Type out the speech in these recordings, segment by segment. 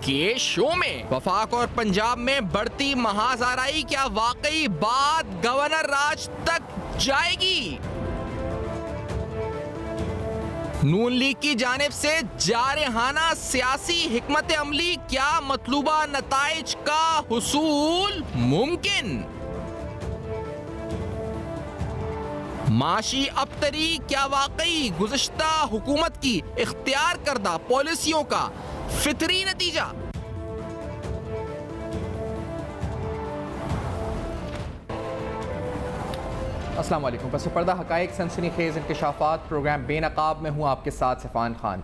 के शो में। वफाक और पंजाब में बढ़ती महाजराई क्या वाकई बात गवर्नर राज तक जाएगी? नून लीग की जानिब से जारहाना सियासी हिकमत अमली क्या मतलूबा नताइज का हुसूल मुमकिन? माशी अबतरी क्या वाकई गुज़श्ता हुकूमत की इख्तियार करदा पॉलिसियों का फितरी नतीजा? अस्सलाम वालेकुम। पस पर्दा हक़ाइक़ सनसनीखेज़ इंकशाफ़ात प्रोग्राम बेनकाब में हूँ आपके साथ सिफ़ान खान।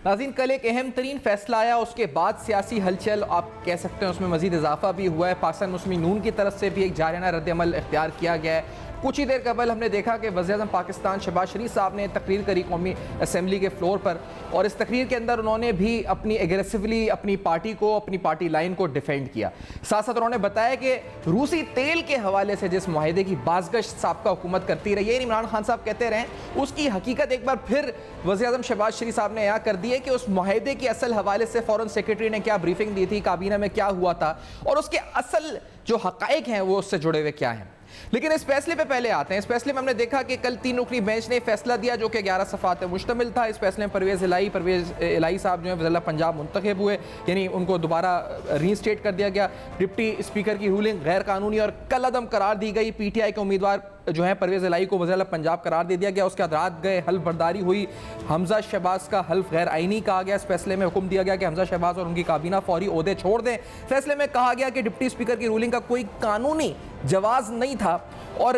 नाज़रीन, कल एक अहम तरीन फैसला आया, उसके बाद सियासी हलचल आप कह सकते हैं उसमें मज़ीद इजाफा भी हुआ है। पाकिस्तान मुस्लिम नून की तरफ से भी एक जारहाना रद्द-ए-अमल इख्तियार किया गया है। कुछ ही देर कबल हमने देखा कि वज़ीर-ए-आज़म पाकिस्तान शहबाज शरीफ साहब ने तकरीर करी कौमी असम्बली के फ्लोर पर, और इस तकरीर के अंदर उन्होंने भी अपनी एग्रेसिवली अपनी पार्टी को, अपनी पार्टी लाइन को डिफेंड किया। साथ साथ उन्होंने बताया कि रूसी तेल के हवाले से जिस माहिदे की बाज़गश्त साबका हुकूमत करती रही है, इमरान खान साहब कहते रहे, उसकी हकीकत एक बार फिर वज़ीर-ए-आज़म शहबाज शरीफ साहब ने यहाँ कर दी है कि उस माहिदे के असल हवाले से फॉरेन सेक्रेटरी ने क्या ब्रीफिंग दी थी, काबीना में क्या हुआ था, और उसके असल जो हक़ाइक़ हैं वो उससे जुड़े हुए क्या हैं। लेकिन इस फैसले पे पहले आते हैं। इस फैसले में हमने देखा कि कल 3 रुकनी बेंच ने फैसला दिया जो कि 11 सफ़ात पे मुश्तमिल था। इस फैसले में परवेज़ इलाही साहब जो है वज़ीर पंजाब मुंतखब हुए, यानी उनको दोबारा रीइंस्टेट कर दिया गया। डिप्टी स्पीकर की रूलिंग गैर कानूनी और कलअदम करार दी गई। PTI के उम्मीदवार जो है परवेज़ इलाही को वज़ीर पंजाब करार दे दिया गया। उसके बाद रात गए हल्फ बर्दारी हुई। हमजा शहबाज का हल्फ गैर आइनी कहा गया। इस फैसले में हुक्म दिया गया कि हमजा शहबाज और उनकी काबीना फौरी ओहदे छोड़ दें। फैसले में कहा गया कि डिप्टी स्पीकर की रूलिंग का कोई कानूनी जवाज़ नहीं था और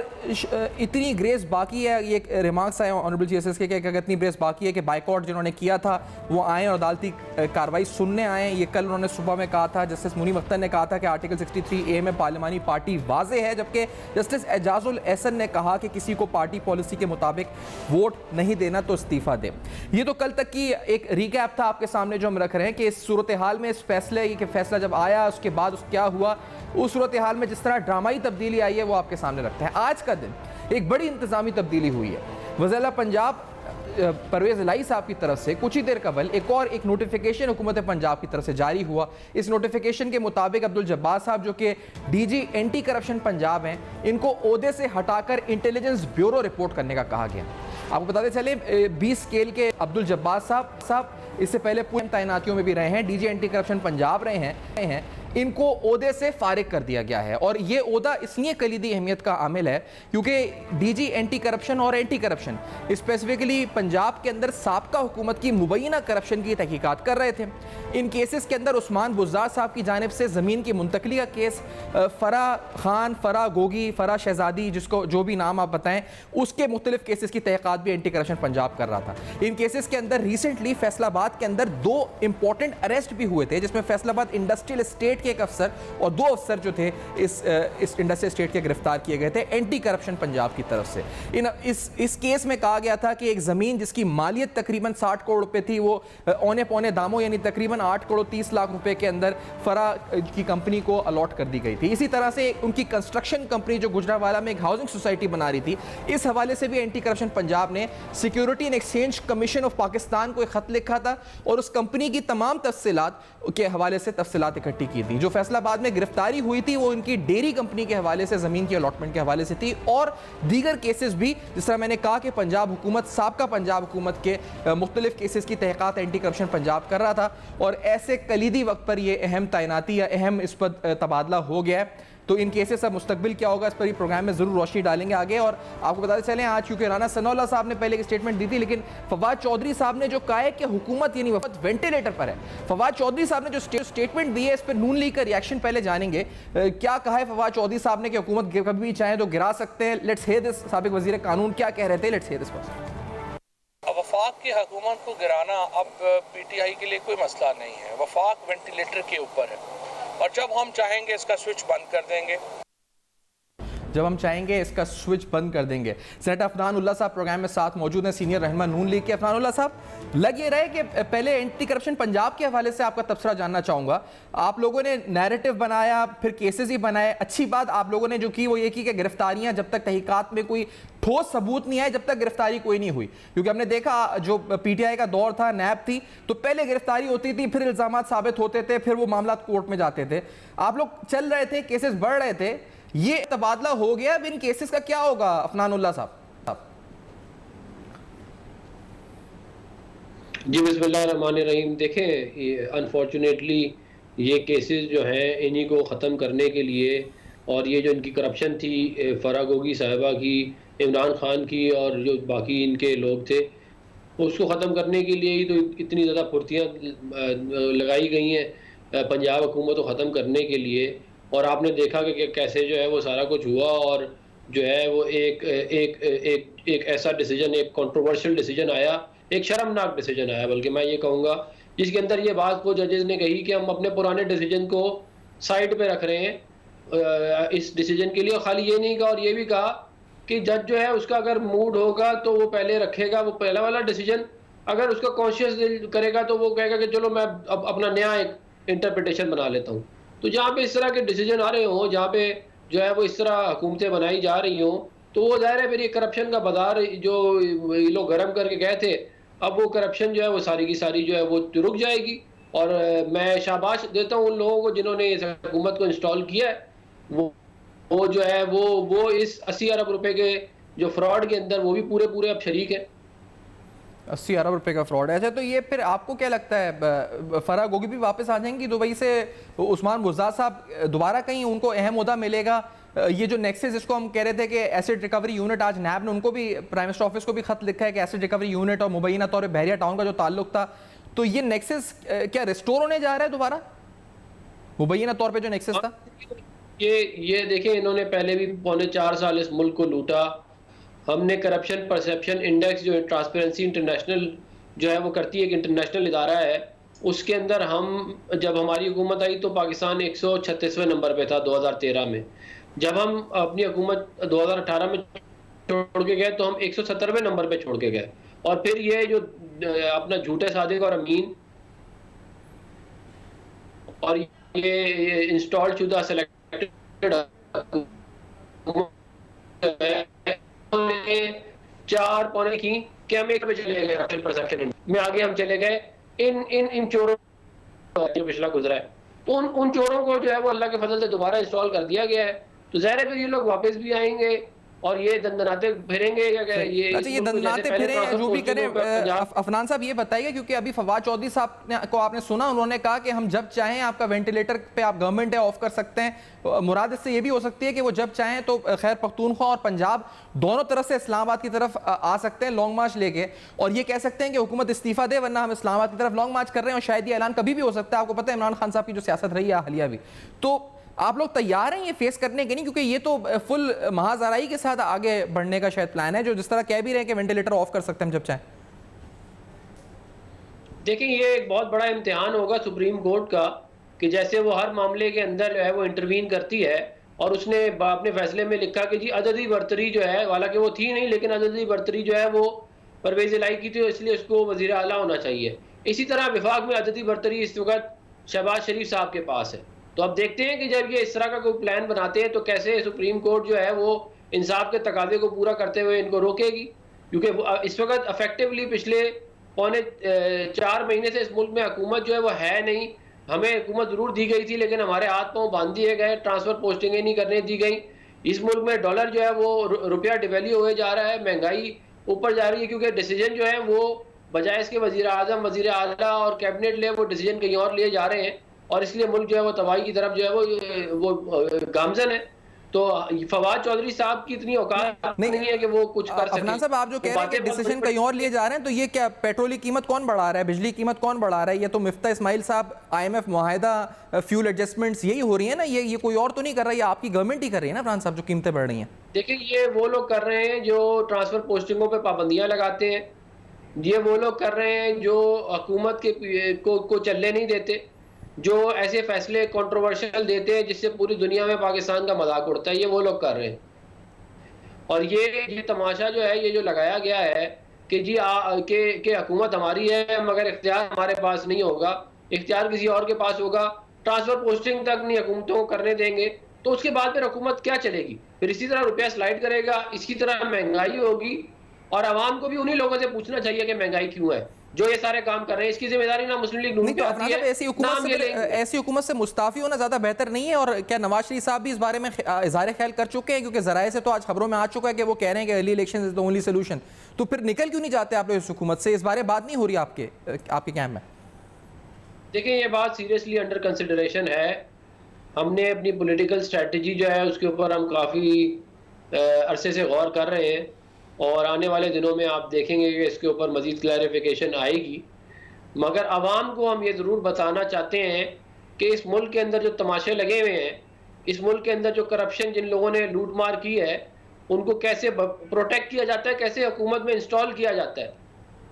इतनी ग्रेस बाकी है। ये रिमार्क्स आए ऑनरेबल GSS के कि इतनी ग्रेस बाकी है कि बाइकआउट जिन्होंने किया था वो आए और अदालती कार्रवाई सुनने आए। ये कल उन्होंने सुबह में कहा था। जस्टिस मुनीब अख्तर ने कहा था कि आर्टिकल 63A में पार्लिमानी पार्टी वाज़े है, जबकि जस्टिस एजाजुल एहसन ने कहा कि किसी को पार्टी पॉलिसी के मुताबिक वोट नहीं देना तो इस्तीफ़ा दे। ये तो कल तक की एक रिकैप था आपके सामने जो हम रख रहे हैं कि इस सूरत हाल में, इस फैसले के फैसला जब आया उसके बाद क्या हुआ, उस सूरत हाल में जिस तरह ड्रामाई तब्दीली आई है वो आपके सामने रखते हैं। आज का दिन एक बड़ी इंतजामी तब्दीली हुई है। वज़ीर पंजाब परवेज़ इलाही साहब की तरफ से कुछ ही देर कबल एक नोटिफिकेशन हुकूमत पंजाब की तरफ से जारी हुआ। इस नोटिफिकेशन के मुताबिक अब्दुल जब्बार साहब जो कि DG एंटी करप्शन पंजाब हैं, इनको ओहदे से हटाकर इंटेलिजेंस ब्यूरो रिपोर्ट करने का कहा गया। आपको बताते चले 20 स्केल के अब्दुल जब्बार साहब इससे पहले पूरी तैनातियों में भी रहे हैं, DG एंटी करप्शन पंजाब रहे हैं। इनको ओहदे से फारिग कर दिया गया है और ये ओहदा इसलिए कलीदी अहमियत का आमिल है क्योंकि DG एंटी करप्शन और एंटी करप्शन स्पेसिफिकली पंजाब के अंदर साबका हुकूमत की मुबैना करप्शन की तहकीकात कर रहे थे। इन केसेस के अंदर उस्मान बुज़दार साहब की जानिब से ज़मीन की मुंतकली का केस, फ़रा खान, फ़रा गोगी, फ़रा शहजादी, जिसको जो भी नाम आप बताएं, उसके मुख्तलिफ केसेस की तहकीकात भी एंटी करप्शन पंजाब कर रहा था। इन केसेस के अंदर रिसेंटली फैसलाबाद के अंदर 2 इंपॉर्टेंट अरेस्ट भी हुए थे, जिसमें फैसलाबाद इंडस्ट्रियल स्टेट के एक अफसर और 2 अफसर जो थे इस इंडस्ट्रियल स्टेट के गिरफ्तार किए गए थे एंटी करप्शन पंजाब की तरफ से। इस केस में कहा गया था कि एक ज़मीन जिसकी मालियत तकरीबन 60 करोड़ रुपए थी वो औने पौने दामों यानी तकरीबन 8 करोड़ 30 लाख रुपए के अंदर फरा की कंपनी को अलॉट कर दी गई थी। इसी तरह से उनकी कंस्ट्रक्शन कंपनी जो गुजरावाला में एक हाउसिंग सोसाइटी बना रही थी, इस हवाले से भी एंटी करप्शन पंजाब ने security and exchange commission of Pakistan को एक खत लिखा था और उस कंपनी की तमाम तफसीलात के हवाले से तफसीलात इकट्ठी की थी। जो फैसलाबाद में गिरफ्तारी हुई थी वो उनकी डेयरी कंपनी के हवाले से, ज़मीन की अलॉटमेंट के हवाले से थी और दीगर केसेस भी, जिस तरह मैंने कहा कि पंजाब हुकूमत, साबका पंजाब हुकूमत के मुख्तलिफ केसेस की तहक़ीक़ात एंटी करप्शन पंजाब कर रहा था और ऐसे कलीदी वक्त पर यह अहम तैनाती या अहम इस पर तबादला हो गया है। तो इन केसेस का मुस्तकबिल क्या होगा इस पर ही प्रोग्राम में ज़रूर रोशनी डालेंगे आगे। और आपको बताते चलें आज क्योंकि राना सनाउल्लाह साहब ने पहले एक स्टेटमेंट दी थी, लेकिन फवाद चौधरी साहब ने जो कहा है कि हुकूमत यानी वफात वेंटिलेटर पर है। फवाद चौधरी साहब ने जो स्टेटमेंट दी है इस पर नून लीग का रिएक्शन पहले जानेंगे। क्या कहा है फवाद चौधरी साहब ने कि हुकूमत कभी भी चाहे तो गिरा सकते हैं। Let's hear this. साबिक वज़ीर कानून क्या कह रहे थे, लेट्स हियर दिस फर्स्ट। वफाक की हुकूमत को गिराना अब PTI के लिए कोई मसला नहीं है। वफाक वेंटिलेटर के ऊपर है और जब हम चाहेंगे इसका स्विच बंद कर देंगे। जब हम चाहेंगे इसका स्विच बंद कर देंगे। सेनेटर अफनान उल्लाह साहब प्रोग्राम में साथ मौजूद हैं, सीनियर रहनुमा नून लीग के। अफनान उल्लाह साहब, लग ये रहे कि पहले एंटी करप्शन पंजाब के हवाले से आपका तबसरा जानना चाहूँगा। आप लोगों ने नैरेटिव बनाया, फिर केसेस ही बनाए। अच्छी बात आप लोगों ने जो की वो ये की कि गिरफ्तारियाँ जब तक तहकीकात में कोई ठोस सबूत नहीं आए, जब तक गिरफ्तारी कोई नहीं हुई। क्योंकि हमने देखा जो पीटीआई का दौर था, नैब थी, तो पहले गिरफ्तारी होती थी, फिर इल्जामात साबित होते थे, फिर वो मामला कोर्ट में जाते थे। आप लोग चल रहे थे, केसेस बढ़ रहे थे, ये तबादला हो गया। अब इन केसेस का क्या होगा अफनान उल्लाह साहब? जी बिस्मिल्लाहिर्रहमानिर्रहीम। देखें, अनफॉर्चुनेटली ये केसेस जो हैं इन्हीं को ख़त्म करने के लिए, और ये जो इनकी करप्शन थी फ़रा गोगी साहिबा की, इमरान खान की और जो बाकी इनके लोग थे, उसको ख़त्म करने के लिए ही तो इतनी ज़्यादा फुर्तियाँ लगाई गई हैं पंजाब हुकूमत को ख़त्म करने के लिए। और आपने देखा कि कैसे जो है वो सारा कुछ हुआ, और जो है वो एक ऐसा डिसीजन, एक कंट्रोवर्शियल डिसीजन आया, एक शर्मनाक डिसीजन आया, बल्कि मैं ये कहूँगा, जिसके अंदर ये बात को जजेस ने कही कि हम अपने पुराने डिसीजन को साइड पे रख रहे हैं इस डिसीजन के लिए। खाली ये नहीं कहा, और ये भी कहा कि जज जो है उसका अगर मूड होगा तो वो पहले रखेगा वो पहला वाला डिसीजन, अगर उसका कॉन्शियस करेगा तो वो कहेगा कि चलो मैं अब अपना नया एक इंटरप्रिटेशन बना लेता हूँ। तो जहाँ पे इस तरह के डिसीजन आ रहे हों, जहाँ पे जो है वो इस तरह हुकूमतें बनाई जा रही हों, तो वो ज़ाहिर है फिर ये करप्शन का बाजार जो ये लोग गर्म करके गए थे, अब वो करप्शन जो है वो सारी की सारी जो है वो रुक जाएगी। और मैं शाबाश देता हूँ उन लोगों को जिन्होंने इस हुकूमत को इंस्टॉल किया है। वो जो है वो इस 80 अरब रुपए के जो फ्रॉड के अंदर वो भी पूरे अब शरीक है। 80 अरब रुपए का फ्रॉड है। अच्छा, तो ये फिर आपको क्या लगता है फरा गोगी भी वापस आ जाएंगी दुबई से? उस्मान बुज़दार साहब दोबारा कहीं उनको अहम ओहदा मिलेगा? ये जो नेक्सस जिसको हम कह रहे थे कि एसिड रिकवरी यूनिट, आज नैब ने उनको भी, प्राइम मिनिस्टर ऑफिस को भी खत लिखा है कि एसिड रिकवरी यूनिट और मुबैना तौर पर बहरिया टाउन का जो ताल्लुक था, तो ये नेक्सस क्या रिस्टोर होने जा रहा है दोबारा, मुबैना तौर पर जो नेक्सस था? ये देखें, इन्होंने पहले भी 4.25 साल इस मुल्क को लूटा। हमने करप्शन परसेप्शन इंडेक्स जो ट्रांसपेरेंसी इंटरनेशनल जो है वो करती है, एक इंटरनेशनल इदारा है, उसके अंदर हम, जब हमारी हुकूमत आई तो पाकिस्तान 136वें नंबर पे था 2013 में। जब हम अपनी हुकूमत 2018 में छोड़ के गए तो हम 170वें नंबर पे छोड़ के गए। और फिर ये जो अपना झूठे सादिक और अमीन और ये इंस्टॉल शुदा सेलेक्टेड 4 पौने की कि हम 1 पे चले गए परसेप्शन में, आगे हम चले गए इन चोरों जो पिछला गुजरा है, तो उन चोरों को जो है वो अल्लाह के फजल से दोबारा इंस्टॉल कर दिया गया है। तो ज़ाहिर है फिर ये लोग वापस भी आएंगे और ये दंदनाते फिरेंगे। ये अच्छा, ये दंदनाते फिरे या जो भी करें, अफनान साहब ये बताइए, क्योंकि अभी फवाद चौधरी साहब को आपने सुना, उन्होंने कहा कि हम जब चाहें आपका वेंटिलेटर पे आप गवर्नमेंट है ऑफ कर सकते हैं। मुराद इससे ये भी हो सकती है कि वो जब चाहें तो खैर पख्तूनख्वा और पंजाब दोनों तरफ से इस्लामाबाद की तरफ आ सकते हैं लॉन्ग मार्च लेके, और ये कह सकते हैं कि हुकूमत इस्तीफा दे वरना हम इस्लामाबाद की तरफ लॉन्ग मार्च कर रहे हैं। और शायद ये ऐलान कभी भी हो सकता है। आपको पता है इमरान खान साहब की जो सियासत रही है हालिया भी, तो आप लोग तैयार हैं ये फेस करने के? नहीं, क्योंकि ये तो फुल महाजराई के साथ आगे बढ़ने का शायद प्लान है, जो जिस तरह कह भी रहे हैं कि वेंटिलेटर ऑफ कर सकते हैं हम जब चाहें। देखिए, ये एक बहुत बड़ा इम्तिहान होगा सुप्रीम कोर्ट का कि जैसे वो हर मामले के अंदर जो है वो इंटरवीन करती है, और उसने अपने फैसले में लिखा कि जी अददी बरतरी जो है, हालांकि वो थी नहीं, लेकिन अददी बरतरी जो है वो परवेज़ इलाही की थी, इसलिए उसको वज़ीर आला होना चाहिए। इसी तरह विफाक में अददी बरतरी इस वक्त शहबाज शरीफ साहब के पास है। तो अब देखते हैं कि जब ये इस तरह का कोई प्लान बनाते हैं तो कैसे सुप्रीम कोर्ट जो है वो इंसाफ के तकाजे को पूरा करते हुए इनको रोकेगी, क्योंकि इस वक्त अफेक्टिवली पिछले 4 महीने से इस मुल्क में हुकूमत जो है वो है नहीं। हमें हुकूमत ज़रूर दी गई थी, लेकिन हमारे हाथ पाँव बांध दिए गए, ट्रांसफ़र पोस्टिंगें नहीं करने दी गई। इस मुल्क में डॉलर जो है वो रुपया डिवेल्यू हुए जा रहा है, महंगाई ऊपर जा रही है, क्योंकि डिसीजन जो है वो बजाय इसके वज़ीर आज़म, वज़ीर आला और कैबिनेट ले वो डिसीजन कहीं और लिए जा रहे हैं, और इसलिए मुल्क जो है वो तबाही की तरफ जो है वो गामजन है। तो फवाद चौधरी साहब की इतनी औकात नहीं है कि वो कुछ कर सकें। अफनान साहब, आप जो कह रहे हैं कि डिसीजन कहीं और लिए जा रहे हैं, तो ये क्या पेट्रोल की कीमत कौन बढ़ा रहा है, बिजली की कीमत कौन बढ़ा रहा है? ये तो मिफ्ता इस्माइल साहब, IMF मुआहिदा, फ्यूल एडजस्टमेंट्स, यही हो रही है ना? ये कोई और तो नहीं कर रहा है, ये आपकी गवर्नमेंट ही कर रही है ना अफनान साहब, जो कीमतें बढ़ रही हैं? देखिए, ये वो लोग कर रहे हैं जो ट्रांसफर पोस्टिंगों पर पाबंदियाँ लगाते हैं, ये वो लोग कर रहे हैं जो हुकूमत के को चलने नहीं देते, जो ऐसे फैसले कंट्रोवर्शियल देते हैं जिससे पूरी दुनिया में पाकिस्तान का मजाक उड़ता है, ये वो लोग कर रहे हैं। और ये तमाशा जो है, ये जो लगाया गया है कि जी के हुकूमत हमारी है मगर इख्तियार हमारे पास नहीं होगा, इख्तियार किसी और के पास होगा, ट्रांसफर पोस्टिंग तक नहीं हुकूमतों को करने देंगे, तो उसके बाद फिर हुकूमत क्या चलेगी? फिर इसी तरह रुपया स्लाइड करेगा, इसी तरह महंगाई होगी। और आवाम को भी उन्हीं लोगों से पूछना चाहिए कि महंगाई क्यों है, जो ये सारे काम कर रहे हैं। इसकी जिम्मेदारी ना मुस्लिम लीग नून पे आती है, ऐसी हुकूमत से मुस्ताफी होना ज्यादा बेहतर नहीं है? और क्या नवाज शरीफ साहब भी इस बारे में इज़हार ख्याल कर चुके हैं? क्योंकि जराए से तो आज खबरों में आ चुका है कि वो कह रहे हैं कि early election is the only solution. तो फिर निकल क्यों नहीं जाते आप लोग इस हुकूमत से? इस बारे बात नहीं हो रही आपके कैंप में? देखिए, ये बात सीरियसली अंडर कंसिडरेशन है। हमने अपनी पॉलिटिकल स्ट्रेटजी जो है उसके ऊपर हम काफ़ी अरसे से गौर कर रहे हैं, और आने वाले दिनों में आप देखेंगे कि इसके ऊपर मज़ीद क्लैरिफिकेशन आएगी। मगर आवाम को हम ये ज़रूर बताना चाहते हैं कि इस मुल्क के अंदर जो तमाशे लगे हुए हैं, इस मुल्क के अंदर जो करप्शन जिन लोगों ने लूट मार की है, उनको कैसे प्रोटेक्ट किया जाता है, कैसे हुकूमत में इंस्टॉल किया जाता है,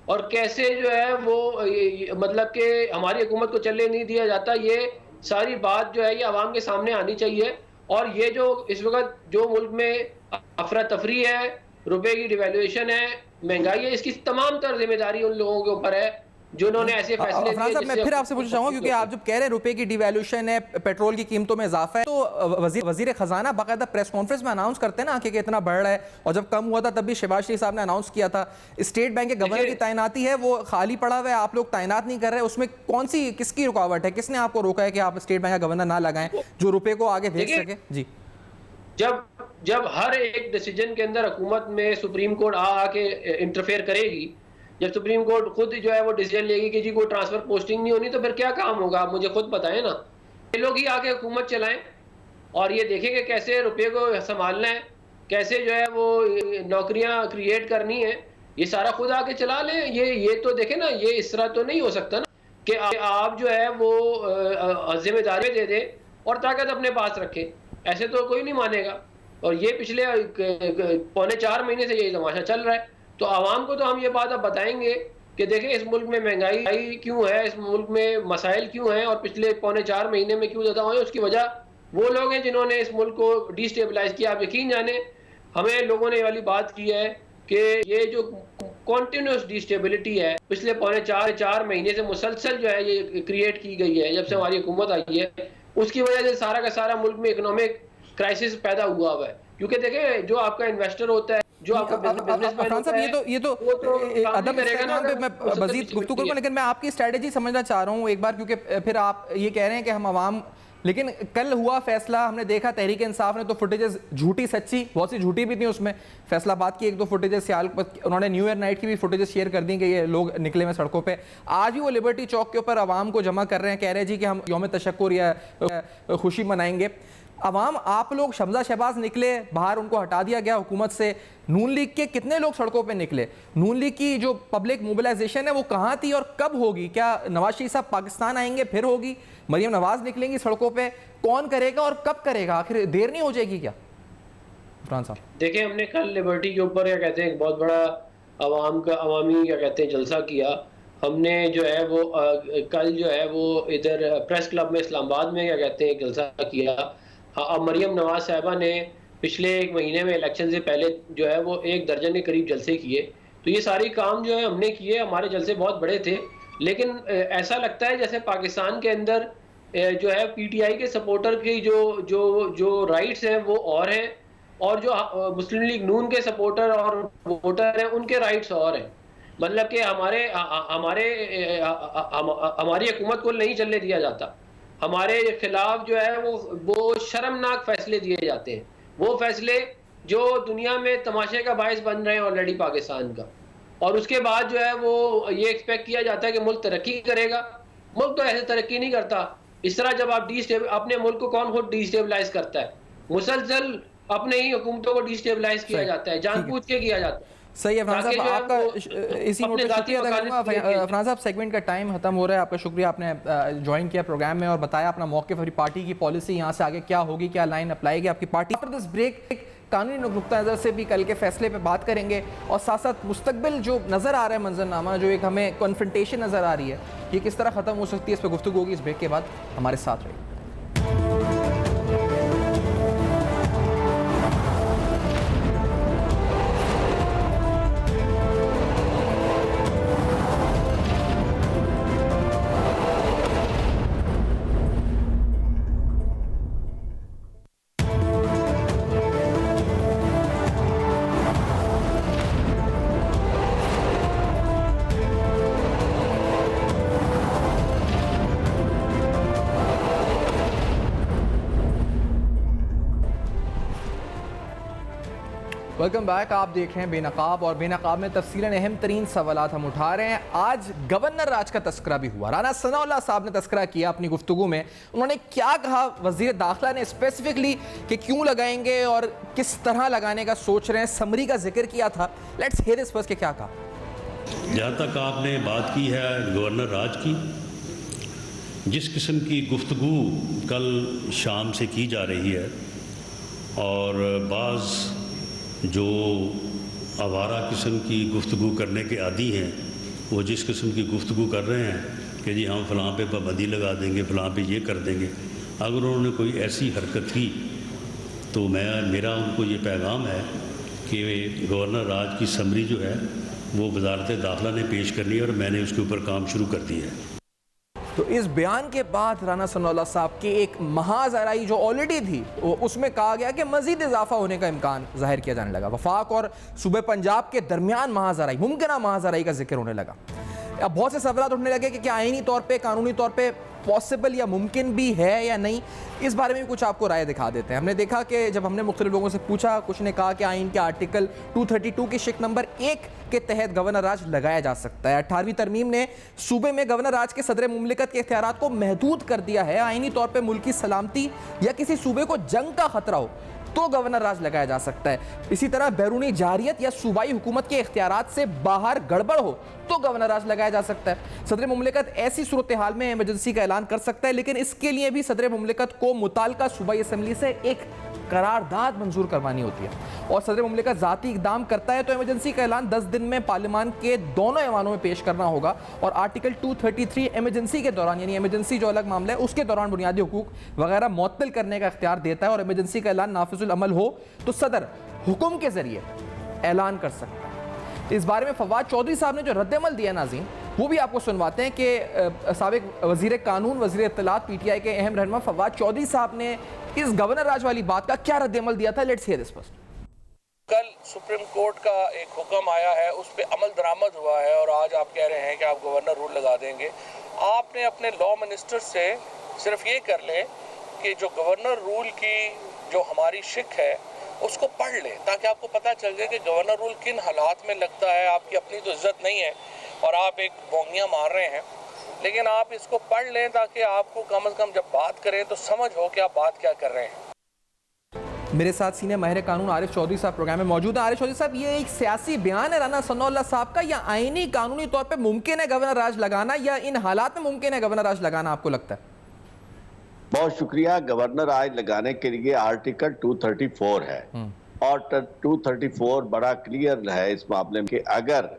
और कैसे जो है वो मतलब कि हमारी हुकूमत को चलने नहीं दिया जाता। ये सारी बात जो है ये आवाम के सामने आनी चाहिए। और ये जो इस वक्त जो मुल्क में अफरा तफरी है, रुपए की डिवैल्यूएशन है, महंगाई है, इसकी तमाम तर जिम्मेदारी उन लोगों के ऊपर है जिन्होंने ऐसे फैसले दिए। मैं फिर आपसे पूछना चाहूंगा, क्योंकि आप जब कह रहे हैं रुपए की डिवैल्यूएशन है, पेट्रोल की कीमतों में इजाफा है, तो वजीर खजाना बाकायदा प्रेस कॉन्फ्रेंस में अनाउंस करते हैं ना कि इतना बढ़ रहा है। और जब कम हुआ था तब भी शहबाज शरीफ साहब ने अनाउंस किया था। स्टेट बैंक के गवर्नर की तैनाती है, वो खाली पड़ा हुआ है, आप लोग तैनात नहीं कर रहे। उसमें कौन सी किसकी रुकावट है? किसने आपको रोका है कि आप स्टेट बैंक का गवर्नर ना लगाएं जो रुपए को आगे भेज सके? जी, जब हर एक डिसीजन के अंदर हुकूमत में सुप्रीम कोर्ट आके इंटरफेयर करेगी, जब सुप्रीम कोर्ट खुद जो है वो डिसीजन लेगी कि जी कोई ट्रांसफर पोस्टिंग नहीं होनी, तो फिर क्या काम होगा? आप मुझे खुद बताएं ना। ये लोग ही आके हुकूमत चलाएं और ये देखेंगे कैसे रुपये को संभालना है, कैसे जो है वो नौकरियां क्रिएट करनी है, ये सारा खुद आके चला लें। ये तो देखें ना, ये इस तरह तो नहीं हो सकता ना कि आप जो है वो जिम्मेदारी दे दें और ताकत अपने पास रखें। ऐसे तो कोई नहीं मानेगा। और ये पिछले 3.25 महीने से यही तमाशा चल रहा है। तो आवाम को तो हम ये बात अब बताएंगे कि देखें इस मुल्क में महंगाई क्यों है, इस मुल्क में मसाइल क्यों हैं, और पिछले 3.25 महीने में क्यों ज़्यादा हुए। उसकी वजह वो लोग हैं जिन्होंने इस मुल्क को डिस्टेबलाइज किया। आप यकीन जाने, हमें लोगों ने ये वाली बात की है कि ये जो कॉन्टिन्यूस डिस्टेबिलिटी है पिछले 3.25 महीने से मुसलसल जो है ये क्रिएट की गई है, जब से हमारी हुकूमत आई है, उसकी वजह से सारा का सारा मुल्क में इकोनॉमिक क्राइसिस पैदा हुआ है। क्योंकि देखें, जो आपका इन्वेस्टर होता है, जो आपका बिजनेसमैन होता है, ये तो अदब इस्तेमाल पे मैं मजीद गुफ्तगू करूंगा, लेकिन मैं आपकी स्ट्रेटजी समझना चाह रहा हूँ एक बार, क्योंकि फिर आप ये कह रहे हैं कि हम आवाम, लेकिन कल हुआ फैसला, हमने देखा तहरीक इंसाफ ने तो फुटेजेस झूठी सच्ची, बहुत सी झूठी भी थी उसमें, फैसलाबाद की 1-2 फुटेजेस, उन्होंने न्यू ईयर नाइट की भी फुटेजेस शेयर कर दी कि ये लोग निकले हुए सड़कों पे। आज भी वो लिबर्टी चौक के ऊपर आवाम को जमा कर रहे हैं, कह रहे हैं जी कि हम यौम तशक्कुर या खुशी मनाएंगे। अवाम, आप लोग, शमजा शहबाज निकले बाहर, उनको हटा दिया गया हुकूमत से। नून लीग के कितने लोग सड़कों पे निकले? नून लीग की जो पब्लिक मोबिलाइजेशन है वो कहाँ थी और कब होगी? क्या नवाज शरीफ साहब पाकिस्तान आएंगे फिर होगी? मरियम नवाज निकलेंगी सड़कों पे? कौन करेगा और कब करेगा? आखिर देर नहीं हो जाएगी क्या? इमरान साहब, देखिए, हमने कल लिबर्टी के ऊपर क्या कहते हैं एक बहुत बड़ा अवामी क्या कहते हैं जलसा किया। हमने जो है वो कल जो है वो इधर प्रेस क्लब में इस्लामाबाद में क्या कहते हैं जलसा किया। हाँ, मरियम नवाज साहिबा ने पिछले 1 महीने में इलेक्शन से पहले जो है वो 1 दर्जन के करीब जलसे किए। तो ये सारी काम जो है हमने किए। हमारे जलसे बहुत बड़े थे, लेकिन ऐसा लगता है जैसे पाकिस्तान के अंदर जो है पीटीआई के सपोर्टर की जो राइट्स हैं वो और हैं, और जो मुस्लिम लीग नून के सपोर्टर और वोटर हैं उनके राइट्स और हैं। मतलब कि हमारी हुकूमत को नहीं चलने दिया जाता। हमारे खिलाफ जो है वो शर्मनाक फैसले दिए जाते हैं, वो फैसले जो दुनिया में तमाशे का बायस बन रहे हैं ऑलरेडी पाकिस्तान का। और उसके बाद जो है वो ये एक्सपेक्ट किया जाता है कि मुल्क तरक्की करेगा। मुल्क तो ऐसे तरक्की नहीं करता। इस तरह जब आप अपने मुल्क को कौन खुद डिस्टेबलाइज करता है? मुसलसल अपने ही हुकूमतों को डिस्टेबलाइज किया जाता है, जानबूझ के किया जाता है। सही है फरहान साहब, आपका इसी नोट पर शुक्रिया अदा करूंगा। फरहान साहब, सेगमेंट का टाइम खत्म हो रहा है। आपका शुक्रिया, आपने ज्वाइन किया प्रोग्राम में और बताया अपना मौक़िफ़, अपनी पार्टी की पॉलिसी यहाँ से आगे क्या होगी, क्या लाइन अप्लाई आपकी पार्टी। आफ्टर दिस ब्रेक कानूनी नुक्ता नज़र से भी कल के फैसले पे बात करेंगे, और साथ साथ मुस्तकबिल जो नज़र आ रहा है मंजरनामा, जो एक हमें कन्फ्रंटेशन नज़र आ रही है, ये किस तरह ख़त्म हो सकती है, इस पर गुफ्तगू होगी। इस ब्रेक के बाद हमारे साथ रहिए। Welcome back. आप देख रहे हैं बेनकाब और बेनकाब में तफसीलन अहम तरीन सवालात हम उठा रहे हैं। आज गवर्नर राज का तस्करा भी हुआ। राना सनाउल्लाह साहब ने तस्करा किया अपनी गुफ्तगू में। उन्होंने क्या कहा वजीर दाखिला ने स्पेसिफिकली कि क्यों लगाएंगे और किस तरह लगाने का सोच रहे हैं, समरी का जिक्र किया था। Let's hear this first. क्या कहा? जहाँ तक आपने बात की है गवर्नर राज की, जिस किस्म की गुफ्तगू कल शाम से की जा रही है और बाज़ जो आवारा किस्म की गुफ्तगू करने के आदी हैं, वो जिस किस्म की गुफ्तगू कर रहे हैं कि जी हम फ़लाँ पे पाबंदी लगा देंगे, फ़लाँ पे ये कर देंगे, अगर उन्होंने कोई ऐसी हरकत की तो मेरा उनको ये पैगाम है कि गवर्नर राज की समरी जो है वो वजारत दाखिला ने पेश करनी है और मैंने उसके ऊपर काम शुरू कर दिया है। तो इस बयान के बाद राना सनाउल्लाह साहब की एक महाजराई जो ऑलरेडी थी उसमें कहा गया कि मजीद इजाफा होने का इम्कान जाहिर किया जाने लगा। वफाक और सूबे पंजाब के दरमियान महाजराई, मुमकिन महाजराई का जिक्र होने लगा। अब बहुत से सवाल उठने लगे कि क्या आईनी तौर पे, कानूनी तौर पे पॉसिबल या मुमकिन भी है या नहीं। इस बारे में भी कुछ आपको राय दिखा देते हैं। हमने देखा कि जब हमने मुख्तलिफ लोगों से पूछा, कुछ ने कहा कि आइन के आर्टिकल 232 के शिक नंबर 1 के तहत गवर्नर राज लगाया जा सकता है। 18वीं तरमीम ने सूबे में गवर्नर राज के सदर मुमलिकत के इख्तियारात को महदूद कर दिया है। आइनी तौर पर मुल्क की सलामती या किसी सूबे को जंग का खतरा हो तो गवर्नर राज लगाया जा सकता है। इसी तरह बैरूनी जारियत या सूबाई हुकूमत के इख्तियारात से बाहर गड़बड़ हो तो गवर्नर राज लगाया जा सकता है। सदर मुमलिकत ऐसी सूरत हाल में इमरजेंसी का ऐलान कर सकता है, लेकिन इसके लिए भी सदर मुमलिकत को मुताल्लिका सूबाई असम्बली से एक करारदाद मंजूर करवानी होती है और सदर मुमलिकत ज़ाती इक़दाम करता है तो इमरजेंसी का ऐलान 10 दिन में पार्लियामान के दोनों ऐवानों में पेश करना होगा। और आर्टिकल 233 इमरजेंसी के दौरान, यानी इमरजेंसी जो अलग मामला है, उसके दौरान बुनियादी हुकूक वगैरह मुअत्तल करने का इख्तियार देता है और इमरजेंसी का ऐलान नाफिजुल अमल हो तो सदर हुक्म के जरिए ऐलान कर सकता है। इस बारे में फवाद चौधरी साहब ने जो रद्दमल दिया नाज़रीन, वो भी आपको सुनवाते हैं कि साबिक वज़ीर कानून, वज़ीर इत्तलात, PTI के अहम रहनुमा फवाद चौधरी साहब ने इस गवर्नर राज वाली बात का क्या रद्दमल दिया था। Let's hear this first. कल सुप्रीम कोर्ट का एक हुक्म आया है, उस पर अमल दरामद हुआ है और आज आप कह रहे हैं कि आप गवर्नर रूल लगा देंगे। आपने अपने लॉ मिनिस्टर से सिर्फ ये कर लें कि जो गवर्नर रूल की जो हमारी शिक है उसको पढ़ लें, ताकि आपको पता चल जाए कि गवर्नर रूल किन हालात में लगता है। आपकी अपनी तो इज्जत नहीं है और आप एक बोंगियाँ मार रहे हैं, लेकिन आप इसको पढ़ लें ताकि आपको कम से कम जब बात करें तो समझ हो कि आप बात क्या कर रहे हैं। मेरे साथ सीनियर माहिर कानून आरिफ चौधरी साहब प्रोग्राम में मौजूद है। आरिफ चौधरी साहब, ये एक सियासी बयान है राना सनाउल्लाह साहब का, या आईनी कानूनी तौर पे मुमकिन है गवर्नर राज लगाना, या इन हालात में मुमकिन है गवर्नर राज लगाना, आपको लगता है? बहुत शुक्रिया। गवर्नर राज लगाने के लिए आर्टिकल 234 है और 234 बड़ा क्लियर है इस मामले में कि अगर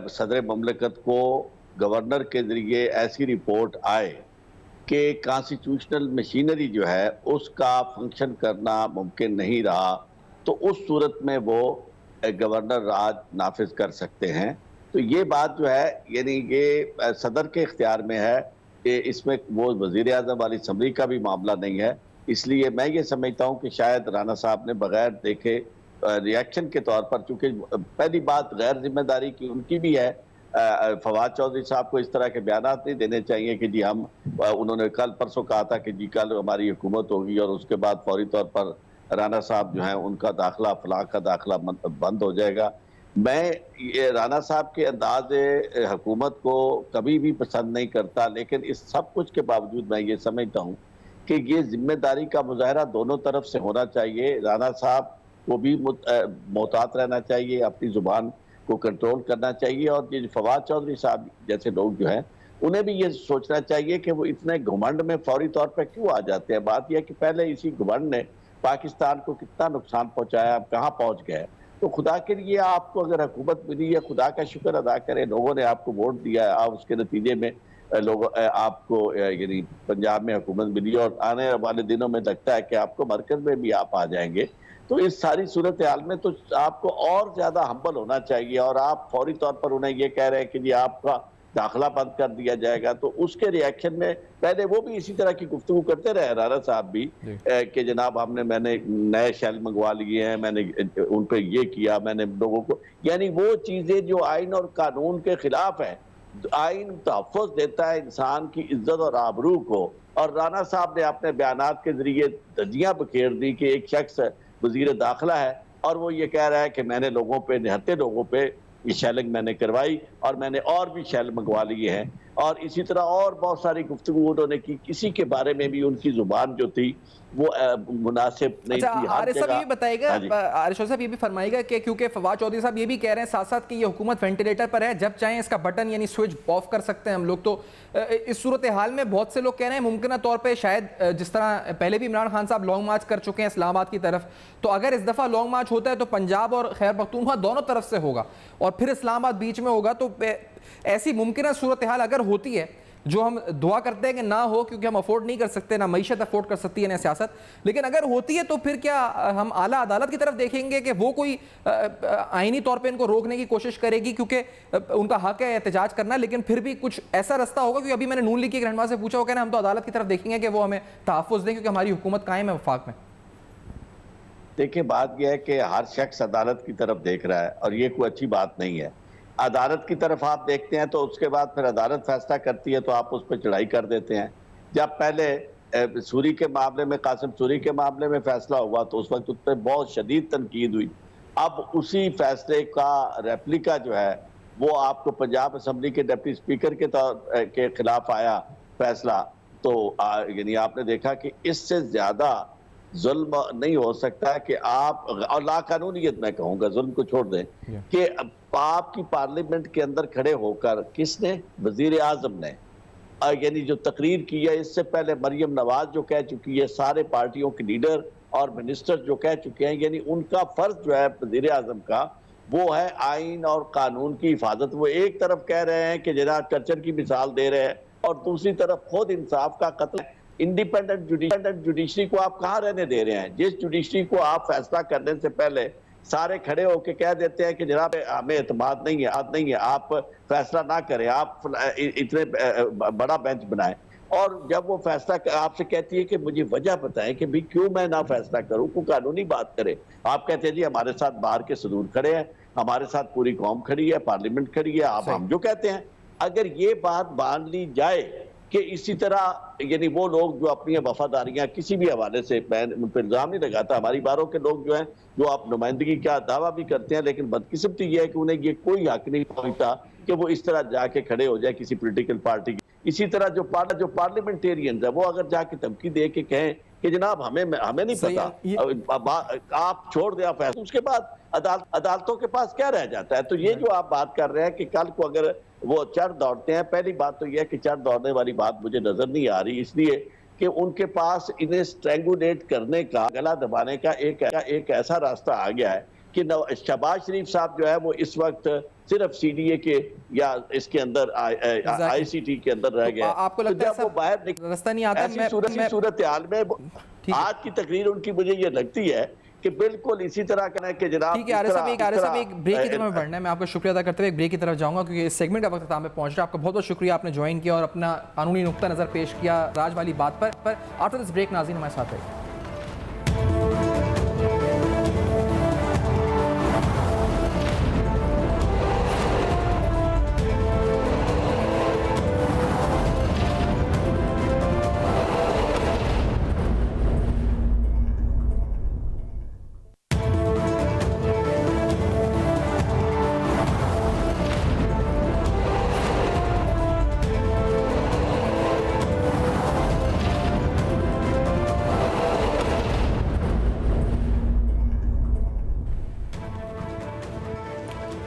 सदर मुमलिकत को गवर्नर के जरिए ऐसी रिपोर्ट आए कि कॉन्स्टिट्यूशनल मशीनरी जो है उसका फंक्शन करना मुमकिन नहीं रहा, तो उस सूरत में वो गवर्नर राज नाफिज कर सकते हैं। तो ये बात जो है, यानी ये सदर के इख्तियार में है कि इसमें वो वज़ीर आज़म वाली असम्बली का भी मामला नहीं है। इसलिए मैं ये समझता हूँ कि शायद राना साहब ने बगैर देखे रिएक्शन के तौर पर, चूँकि पहली बात गैर जिम्मेदारी की उनकी भी है, फवाद चौधरी साहब को इस तरह के बयान नहीं देने चाहिए कि जी हम, उन्होंने कल परसों कहा था कि जी कल हमारी हुकूमत होगी और उसके बाद फौरी तौर पर राना साहब जो हैं उनका दाखिला, फलाह का दाखिला बंद हो जाएगा। मैं ये राना साहब के अंदाज़ हुकूमत को कभी भी पसंद नहीं करता, लेकिन इस सब कुछ के बावजूद मैं ये समझता हूँ कि ये जिम्मेदारी का मुजाहरा दोनों तरफ से होना चाहिए। राना साहब को भी मोहतात रहना चाहिए, अपनी ज़ुबान को कंट्रोल करना चाहिए, और ये फवाद चौधरी साहब जैसे लोग जो हैं उन्हें भी ये सोचना चाहिए कि वो इतने घमंड में फौरी तौर पर क्यों आ जाते हैं। बात यह कि पहले इसी घमंड ने पाकिस्तान को कितना नुकसान पहुँचाया, आप कहाँ पहुँच गए। तो खुदा के लिए आपको अगर हुकूमत मिली है, खुदा का शुक्र अदा करें, लोगों ने आपको वोट दिया है, आप उसके नतीजे में लोग आपको यानी पंजाब में हुकूमत मिली और आने वाले दिनों में लगता है कि आपको मरकज में भी आप आ जाएंगे। तो इस सारी सूरत हाल में तो आपको और ज़्यादा हम्बल होना चाहिए, और आप फौरी तौर पर उन्हें ये कह रहे हैं कि जी आपका दाखिला बंद कर दिया जाएगा। तो उसके रिएक्शन में पहले वो भी इसी तरह की गुफ्तगू करते रहे, राना साहब भी, कि जनाब मैंने नए शेल मंगवा लिए हैं, मैंने उन पर ये किया, मैंने लोगों को, यानी वो चीज़ें जो आइन और कानून के खिलाफ है। आइन तहफ़्फ़ुज़ देता है इंसान की इज्जत और आबरू को, और राना साहब ने अपने बयानात के जरिए धज्जियाँ बखेर दी कि एक शख्स वज़ीर दाखिला है और वो ये कह रहा है कि मैंने लोगों पे, निहत्थे लोगों पे ये शेलिंग मैंने करवाई और मैंने और भी शेल मंगवा लिए हैं। और इसी तरह और बहुत सारी गुफ्तगू उन्होंने की, किसी के बारे में भी उनकी जुबान जो थी वो मुनासिब नहीं अच्छा, थी। आरिफ साहब ये भी बताइएगा, हाँ जी। आरिफ साहब ये भी फरमाइएगा कि क्योंकि फवाद चौधरी साहब ये भी कह रहे हैं साथ साथ कि ये हुकूमत वेंटिलेटर पर है, जब चाहें इसका बटन यानी स्विच ऑफ कर सकते हैं हम लोग। तो इस सूरत हाल में बहुत से लोग कह रहे हैं मुमकिन तौर पर शायद जिस तरह पहले भी इमरान खान साहब लॉन्ग मार्च कर चुके हैं इस्लामाबाद की तरफ, तो अगर इस दफ़ा लॉन्ग मार्च होता है तो पंजाब और खैबर पख्तूनख्वा दोनों तरफ से होगा और फिर इस्लामाबाद बीच में होगा। तो ऐसी मुमकिन सूरत हाल अगर होती है, जो हम दुआ करते हैं कि ना हो क्योंकि हम अफोर्ड नहीं कर सकते, ना मईशत अफोर्ड कर सकती है ना सियासत, लेकिन अगर होती है तो फिर क्या हम आला अदालत की तरफ देखेंगे कि वो कोई आईनी तौर पे इनको रोकने की कोशिश करेगी, क्योंकि उनका हक है एहतजाज करना, लेकिन फिर भी कुछ ऐसा रास्ता होगा? क्योंकि अभी मैंने नून लीग के रहनुमा से पूछा, वो कहना हम तो अदालत की तरफ देखेंगे कि वो हमें तहफ़्फ़ुज़ दें क्योंकि हमारी हुकूमत कायम है वफाक में। देखिए, बात यह है कि हर शख्स अदालत की तरफ देख रहा है और ये कोई अच्छी बात नहीं है। अदालत की तरफ आप देखते हैं तो उसके बाद फिर अदालत फैसला करती है तो आप उस पर चढ़ाई कर देते हैं। जब पहले सूरी के मामले में, कासिम सूरी के मामले में फैसला हुआ तो उस वक्त उस पर बहुत शदीद तनकीद हुई। अब उसी फैसले का रेप्लिका जो है वो आपको पंजाब असम्बली के डिप्टी स्पीकर के खिलाफ आया फैसला, तो यानी आपने देखा कि इससे ज़्यादा जुल्म नहीं हो सकता कि आप, और लाकानूनियत मैं कहूँगा, जुल्म को छोड़ दें, कि आपकी पार्लियामेंट के अंदर खड़े होकर किसने, वजीर आजम ने यानी जो तकरीर की है, इससे पहले मरियम नवाज जो कह चुकी है, सारे पार्टियों के लीडर और मिनिस्टर जो कह चुके हैं, यानी उनका फर्ज जो है वजीर आजम का वो है आइन और कानून की हिफाजत। वो एक तरफ कह रहे हैं कि जनाब चर्चर की मिसाल दे रहे हैं और दूसरी तरफ खुद इंसाफ का कत्ल। इंडिपेंडेंट जुडिशरी को आप कहाँ रहने दे रहे हैं? जिस जुडिशरी को आप फैसला करने से पहले सारे खड़े होकर कह देते हैं कि जनाब हमें एतमाद नहीं है, आप फैसला ना करें, आप इतने बड़ा बेंच बनाएं, और जब वो फैसला आपसे कहती है कि मुझे वजह बताएं कि भाई क्यों मैं ना फैसला करूं, कोई कानूनी बात करे, आप कहते हैं जी हमारे साथ बाहर के सदूर खड़े हैं, हमारे साथ पूरी कौम खड़ी है, पार्लियामेंट खड़ी है, आप हम जो कहते हैं। अगर ये बात मान ली जाए कि इसी तरह यानी वो लोग जो अपनी वफादारियां किसी भी हवाले से, मैं उन पर इल्ज़ाम नहीं लगाता, हमारी बारों के लोग जो हैं जो आप नुमाइंदगी का दावा भी करते हैं, लेकिन बदकिस्मती ये है कि उन्हें ये कोई हक नहीं पहुंचता कि वो इस तरह जाके खड़े हो जाए किसी पोलिटिकल पार्टी की। इसी तरह जो पार्लियामेंटेरियंस है वो अगर जाके धमकी दे के कहें कि जनाब हमें नहीं पता, आप छोड़ दें फैसला, उसके बाद अदालतों के पास क्या रह जाता है? तो ये जो आप बात कर रहे हैं कि कल को अगर वो चढ़ दौड़ते हैं, पहली बात तो यह है कि चढ़ दौड़ने वाली बात मुझे नजर नहीं आ रही, इसलिए कि उनके पास इन्हें स्ट्रेंगुलेट करने का, गला दबाने का एक ऐसा रास्ता आ गया है कि शहबाज शरीफ साहब जो है वो इस वक्त सिर्फ सीडीए के या इसके अंदर आईसीटी के अंदर रह गए। आपको लगता है वो बाहर रास्ता नहीं आता? ऐसी सूरत हाल में आज की तकरीर उनकी मुझे ये लगती है कि बिल्कुल इसी तरह का कि जनाब, ठीक है आरिफ साहब एक ब्रेक की तरफ बढ़ना है, मैं आपका शुक्रिया अदा करते हुए एक ब्रेक की तरफ जाऊंगा क्योंकि इस सेगमेंट का वक्त खत्म पे पहुंच रहा है। आपका बहुत बहुत शुक्रिया, आपने ज्वाइन किया और अपना कानूनी नुक्ता नज़र पेश किया राज वाली बात पर आफ्टर दिस ब्रेक नाज़रीन हमारे साथ रहिए।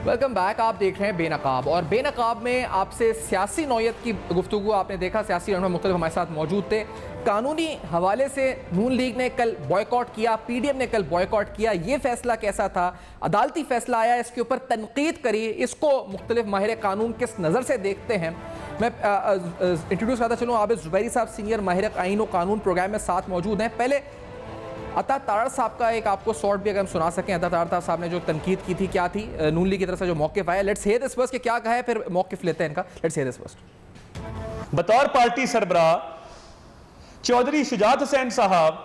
Welcome back. आप देख रहे हैं बेनकाब और बेनकाब में आपसे सियासी नौयत की गुफ्तगू। आपने देखा सियासी रहनुमा मुख्तलिफ हमारे साथ मौजूद थे। कानूनी हवाले से नून लीग ने कल बॉयकॉट किया, पीडीएम ने कल बॉयकॉट किया। ये फैसला कैसा था? अदालती फैसला आया, इसके ऊपर तनकीद करी, इसको मुख्तलिफ माहिर कानून किस नज़र से देखते हैं। मैं इंट्रोड्यूस करता चलूँ, आबिद ज़ुबैरी साहब सीनियर माहिर आइन और कानून प्रोग्राम में साथ मौजूद हैं। पहले अता तारड़ साहब का एक आपको शॉर्ट भी अगर हम सुना सकें। अता तारड़ साहब ने जो तनकीद की थी क्या थी, नून लीग की तरफ से जो मौक़िफ़ आया, लेट्स हियर दिस फर्स्ट कि क्या कहा है, फिर मौक़िफ़ लेते हैं इनका। Let's hear this first. बतौर पार्टी सरबराह चौधरी शुजात हुसैन साहब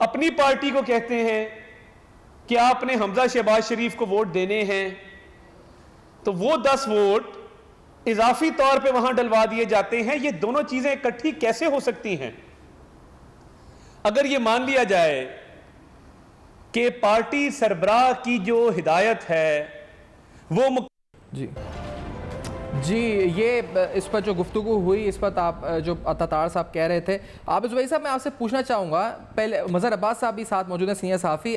अपनी पार्टी को कहते हैं कि आपने हमजा शहबाज शरीफ को वोट देने हैं, तो वो 10 वोट इजाफी तौर पे वहां डलवा दिए जाते हैं। ये दोनों चीजें इकट्ठी कैसे हो सकती हैं? अगर ये मान लिया जाए कि पार्टी सरबराह की जो हिदायत है वो जी ये इस पर जो गुफ्तगू हुई, इस पर आप जो अतातार साहब कह रहे थे, आप भाई साहब मैं आपसे पूछना चाहूँगा, पहले मज़हर अब्बास साहब भी साथ मौजूद हैं, सीनियर सहाफ़ी।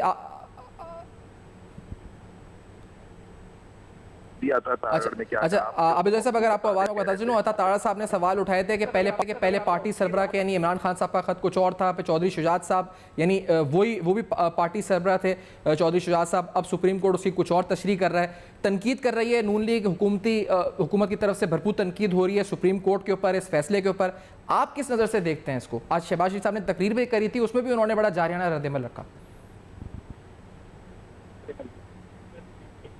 अच्छा अभी साहब अगर आपको आवाज़ बता चलूँ, अतातारा साहब ने सवाल उठाए थे कि पहले पार्टी सरबराह के यानी इमरान खान साहब का ख़त कुछ और था, फिर चौधरी शुजात साहब यानी वो भी पार्टी सरबराह थे चौधरी शुजात साहब, अब सुप्रीम कोर्ट उसकी कुछ और तशरीह कर रहा है, तनकीद कर रही है नून लीग, हुकूमत की तरफ से भरपूर तनकीद हो रही है सुप्रीम कोर्ट के ऊपर, इस फैसले के ऊपर। आप किस नज़र से देखते हैं इसको? आज शहबाज शरीफ साहब ने तकरीर भी करी थी, उसमें भी उन्होंने बड़ा जारियाना रद्दअमल रखा।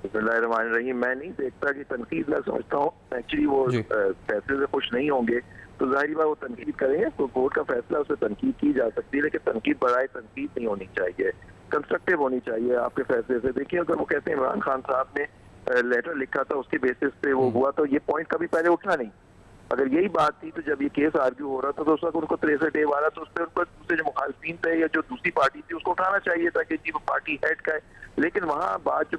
बिस्मिल्लाहिर्रहमानिर्रहीम। मैं नहीं देखता कि तनकीद, मैं समझता हूँ एक्चुअली वो फैसले से खुश नहीं होंगे तो जाहिर बात वो तनकीद करेंगे, तो कोर्ट का फैसला उस पर तनकीद की जा सकती है, लेकिन तनकीद बराए तनकीद नहीं होनी चाहिए, कंस्ट्रक्टिव होनी चाहिए आपके फैसले से। देखिए अगर वो कहते हैं इमरान खान साहब ने लेटर लिखा था उसके बेसिस पे वो हुआ, तो ये पॉइंट कभी पहले उठना नहीं। अगर यही बात थी तो जब ये केस आर्ग्यू हो रहा था तो उस वक्त उनको 63 डे वाला, तो उस पर उनको दूसरे जो मुखालफिन थे या जो दूसरी पार्टी थी उसको उठाना चाहिए था कि जी वो पार्टी हेड का है। लेकिन वहाँ बात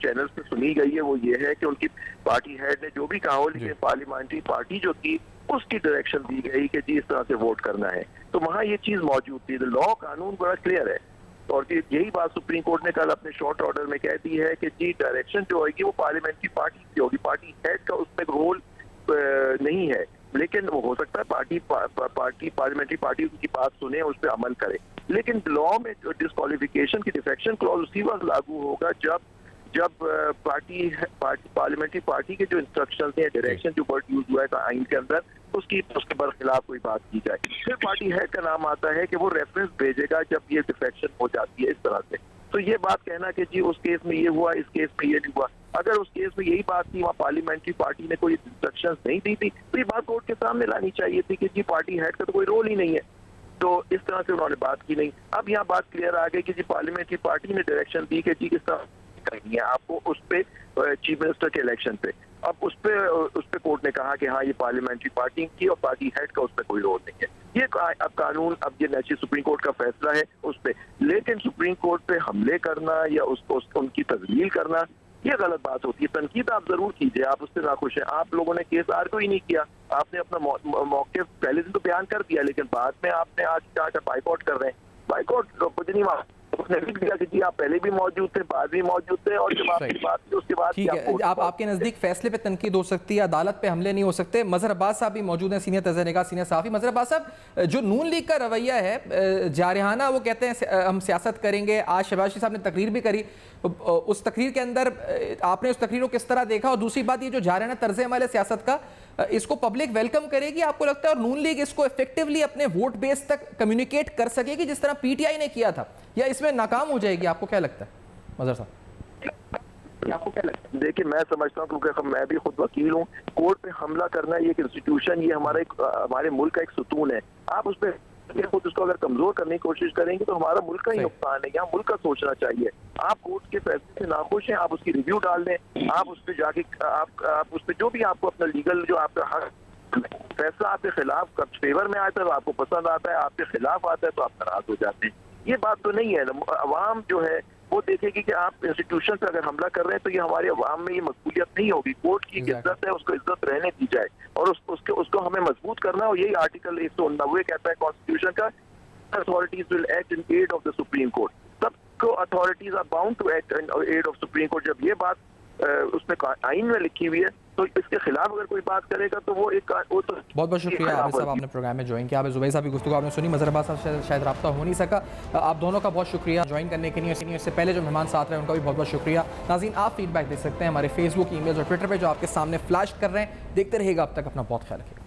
चैनल्स पे सुनी गई है वो ये है कि उनकी पार्टी हेड ने जो भी कहा हो, लेकिन पार्लियामेंट्री पार्टी जो थी उसकी डायरेक्शन दी गई कि जी इस तरह से वोट करना है, तो वहाँ ये चीज मौजूद थी। लॉ कानून बड़ा क्लियर है और यही बात सुप्रीम कोर्ट ने कल अपने शॉर्ट ऑर्डर में कह दी है कि जी डायरेक्शन जो होगी वो पार्लियामेंट्री पार्टी की होगी, पार्टी हेड का उसमें रोल नहीं है, लेकिन वो हो सकता है पार्लियामेंट्री पार्टी उनकी बात सुने उस पर अमल करे। लेकिन लॉ में जो डिस्क्वालिफिकेशन की डिफेक्शन क्लॉज उसी वक्त लागू होगा जब पार्लियामेंट्री पार्टी के जो इंस्ट्रक्शन हैं, डायरेक्शन जो वर्ड यूज हुआ है आइन के अंदर, उसके बरखिलाफ कोई बात की जाए, फिर पार्टी हेड का नाम आता है कि वो रेफरेंस भेजेगा जब ये डिफेक्शन हो जाती है इस तरह से। तो ये बात कहना कि जी उस केस में ये हुआ, इस केस में ये नहीं हुआ, अगर उस केस में यही बात थी, वहाँ पार्लियामेंट्री पार्टी ने कोई इंस्ट्रक्शंस नहीं दी थी, तो ये बात कोर्ट के सामने लानी चाहिए थी कि जी पार्टी हेड का तो कोई रोल ही नहीं है। तो इस तरह से उन्होंने बात की नहीं। अब यहाँ बात क्लियर आ गई कि जी पार्लियामेंट्री पार्टी ने डायरेक्शन दी कि जी किस तरह करनी है आपको उस पे चीफ मिनिस्टर के इलेक्शन पे। अब उस पे कोर्ट ने कहा कि हाँ ये पार्लियामेंट्री पार्टी की और पार्टी हेड का उस पर कोई रोल नहीं है। ये अब कानून, अब ये नेचुरल सुप्रीम कोर्ट का फैसला है उस पे, लेकिन सुप्रीम कोर्ट पे हमले करना या उसको उनकी तजलील करना ये गलत बात होती है। तनकीद आप जरूर कीजिए, आप उससे नाखुश हैं, आप लोगों ने केस आर्ग्यू ही नहीं किया, आपने अपना मौके पहले दिन तो बयान कर दिया, लेकिन बाद में आपने आज क्या बाइकआउट कर रहे हैं। बाइकआउट कुछ नहीं माना, उसने लिख दिया कि जी आप पहले भी मौजूद थे, बाद भी मौजूद थे, और जब आपकी बात थी उसके बाद ठीक है। आप आपके नज़दीक फैसले पे तनकीद हो सकती है, अदालत पे हमले नहीं हो सकते। मज़हर अब्बास साहब भी मौजूद हैं, सीनियर तज़निगा, सीनियर सहाफ़ी। मज़हर अब्बास साहब, जो नून लीग का रवैया है जारहाना, वो कहते हैं हम सियासत करेंगे। आज शहबाज शरीफ साहब ने तकरीर भी करी, उस तकरीर के अंदर आपने उस तकरीर को किस तरह देखा? और दूसरी बात, ये जो जारहाना तर्ज अमल है सियासत का, इसको पब्लिक वेलकम करेगी आपको लगता है? और नून लीग इसको इफेक्टिवली अपने वोट बेस तक कम्युनिकेट कर सकेगी जिस तरह पीटीआई ने किया था, या इसमें नाकाम हो जाएगी? आपको क्या लगता है मज़हर साहब? आपको क्या लगता है? देखिए मैं समझता हूँ, क्योंकि मैं भी खुद वकील हूँ, कोर्ट पे हमला करना ये एक इंस्टीट्यूशन, ये हमारे मुल्क का एक सुतून है। आप उस पर खुद उसको अगर कमजोर करने की कोशिश करेंगे तो हमारा मुल्क का ही नुकसान है। यहाँ मुल्क का सोचना चाहिए। आप कोर्ट के फैसले से नाखुश हैं, आप उसकी रिव्यू डाल दें, आप उस पर जाके आप उस पर जो भी आपको अपना लीगल जो आपका हक फैसला आपके खिलाफ फेवर में आता है तो आपको पसंद आता है, आपके खिलाफ आता है तो आप नाराज हो जाते हैं। ये बात तो नहीं है। अवाम जो है वो देखेगी कि आप इंस्टीट्यूशन पे अगर हमला कर रहे हैं तो ये हमारे अवाम में ये मकबूलियत नहीं होगी। कोर्ट की इज्जत है, उसको इज्जत रहने दी जाए और उसको हमें मजबूत करना। और यही आर्टिकल 190 कहता है कॉन्स्टिट्यूशन का, authorities will act in aid of the Supreme Court. सबको authorities are bound to act in aid of Supreme Court. जब ये बात उसमें आइन में लिखी हुई है तो इसके खिलाफ अगर कोई बात करेगा तो वो तो बहुत बहुत शुक्रिया आबिद साहब, आपने प्रोग्राम में ज्वाइन किया। आबिद ज़ुबैर साहब की गुफ्तगू आपने सुनी, मज़हर अब्बास साहब शायद रब्ता हो नहीं सका। आप दोनों का बहुत शुक्रिया ज्वाइन करने के लिए। इससे पहले जो मेहमान साथ रहे उनका भी बहुत बहुत शुक्रिया। नाज़रीन, आप फीडबैक दे सकते हैं हमारे फेसबुक, ईमेल और ट्विटर पर जो आपके सामने फ्लैश कर रहे हैं। देखते रहिएगा, अब तक अपना बहुत ख्याल रखिएगा।